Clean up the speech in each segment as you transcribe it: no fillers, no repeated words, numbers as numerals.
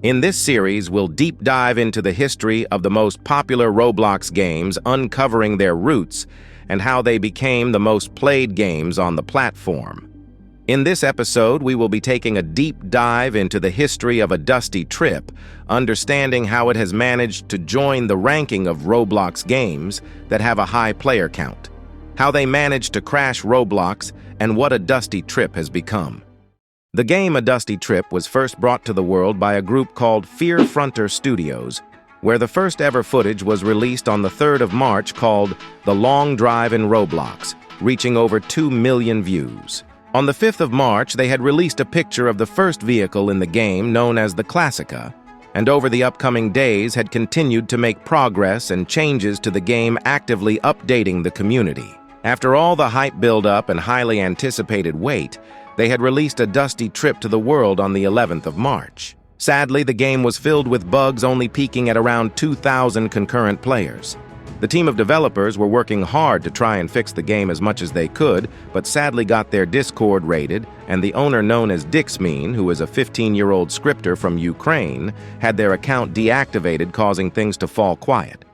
In this series, we'll deep dive into the history of the most popular Roblox games, uncovering their roots and how they became the most played games on the platform. In this episode, we will be taking a deep dive into the history of A Dusty Trip, understanding how it has managed to join the ranking of Roblox games that have a high player count, how they managed to crash Roblox, and what A Dusty Trip has become. The game A Dusty Trip was first brought to the world by a group called Fear Fronter Studios, where the first ever footage was released on the 3rd of March called The Long Drive in Roblox, reaching over 2 million views. On the 5th of March, they had released a picture of the first vehicle in the game known as the Classica, and over the upcoming days had continued to make progress and changes to the game, actively updating the community. After all the hype build-up and highly anticipated wait, they had released A Dusty Trip to the world on the 11th of March. Sadly, the game was filled with bugs, only peaking at around 2,000 concurrent players. The team of developers were working hard to try and fix the game as much as they could, but sadly got their Discord raided, and the owner, known as Dixmean, who is a 15-year-old scripter from Ukraine, had their account deactivated, causing things to fall quiet.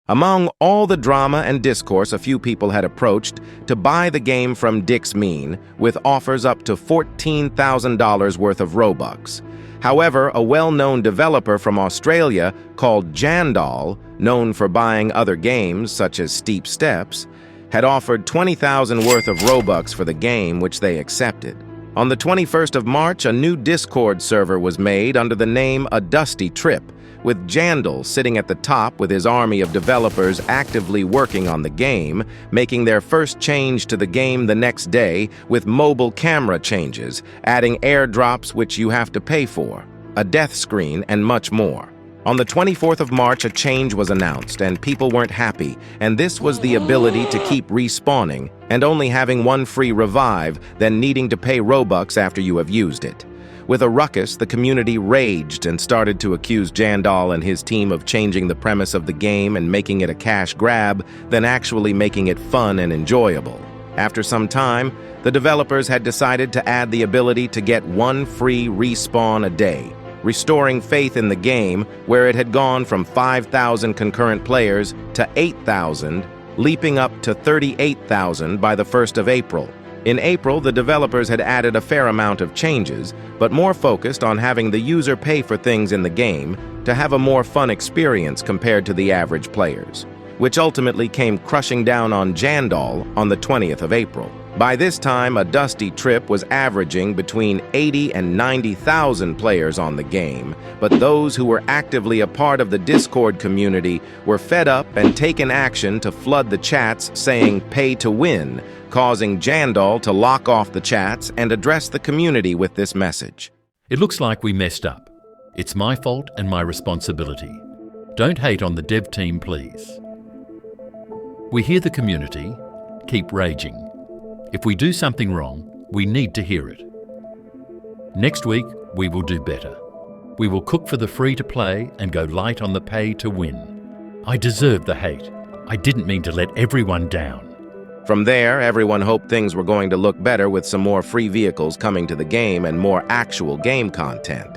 Among all the drama and discourse, a few people had approached to buy the game from Dixmean with offers up to $14,000 worth of Robux. However, a well-known developer from Australia called Jandal, known for buying other games such as Steep Steps, had offered $20,000 worth of Robux for the game, which they accepted. On the 21st of March, a new Discord server was made under the name A Dusty Trip, with Jandal sitting at the top with his army of developers actively working on the game, making their first change to the game the next day with mobile camera changes, adding airdrops which you have to pay for, a death screen, and much more. On the 24th of March, a change was announced, and people weren't happy, and this was the ability to keep respawning and only having one free revive, then needing to pay Robux after you have used it. With a ruckus, the community raged and started to accuse Jandal and his team of changing the premise of the game and making it a cash grab, than actually making it fun and enjoyable. After some time, the developers had decided to add the ability to get one free respawn a day, restoring faith in the game, where it had gone from 5,000 concurrent players to 8,000, leaping up to 38,000 by the 1st of April. In April, the developers had added a fair amount of changes, but more focused on having the user pay for things in the game to have a more fun experience compared to the average players, which ultimately came crushing down on Jandal on the 20th of April. By this time, A Dusty Trip was averaging between 80 and 90,000 players on the game, but those who were actively a part of the Discord community were fed up and taken action to flood the chats saying "pay to win," causing Jandal to lock off the chats and address the community with this message. It looks like we messed up. It's my fault and my responsibility. Don't hate on the dev team, please. We hear the community. Keep raging. If we do something wrong, we need to hear it. Next week, we will do better. We will cook for the free-to-play and go light on the pay-to-win. I deserve the hate. I didn't mean to let everyone down. From there, everyone hoped things were going to look better with some more free vehicles coming to the game and more actual game content.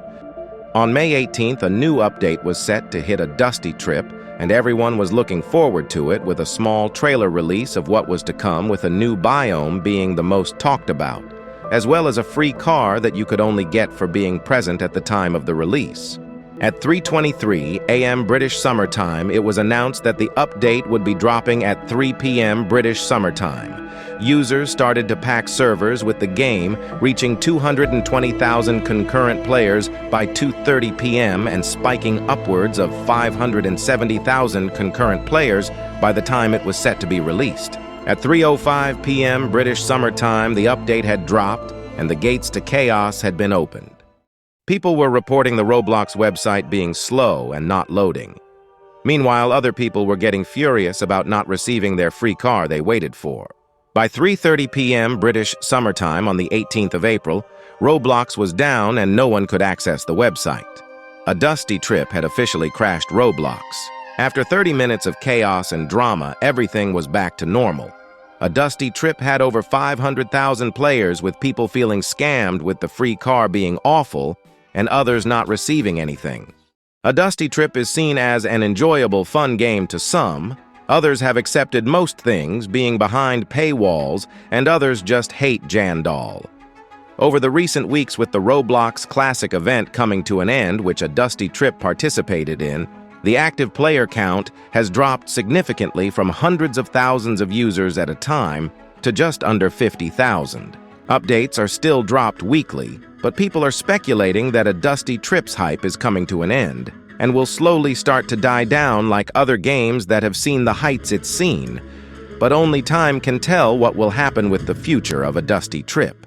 On May 18th, a new update was set to hit A Dusty Trip, and everyone was looking forward to it, with a small trailer release of what was to come, with a new biome being the most talked about, as well as a free car that you could only get for being present at the time of the release. At 3:23 a.m. British Summer Time, it was announced that the update would be dropping at 3 p.m. British Summer Time. Users started to pack servers with the game, reaching 220,000 concurrent players by 2:30 p.m. and spiking upwards of 570,000 concurrent players by the time it was set to be released. At 3:05 p.m. British Summer Time, the update had dropped and the gates to chaos had been opened. People were reporting the Roblox website being slow and not loading. Meanwhile, other people were getting furious about not receiving their free car they waited for. By 3:30 p.m. British Summer Time on the 18th of April, Roblox was down and no one could access the website. A Dusty Trip had officially crashed Roblox. After 30 minutes of chaos and drama, everything was back to normal. A Dusty Trip had over 500,000 players, with people feeling scammed with the free car being awful and others not receiving anything. A Dusty Trip is seen as an enjoyable, fun game to some. Others have accepted most things, being behind paywalls, and others just hate Jandal. Over the recent weeks, with the Roblox Classic event coming to an end, which a Dusty Trip participated in, the active player count has dropped significantly from hundreds of thousands of users at a time to just under 50,000. Updates are still dropped weekly, but people are speculating that a Dusty Trip's hype is coming to an end and will slowly start to die down like other games that have seen the heights it's seen. But only time can tell what will happen with the future of a Dusty Trip.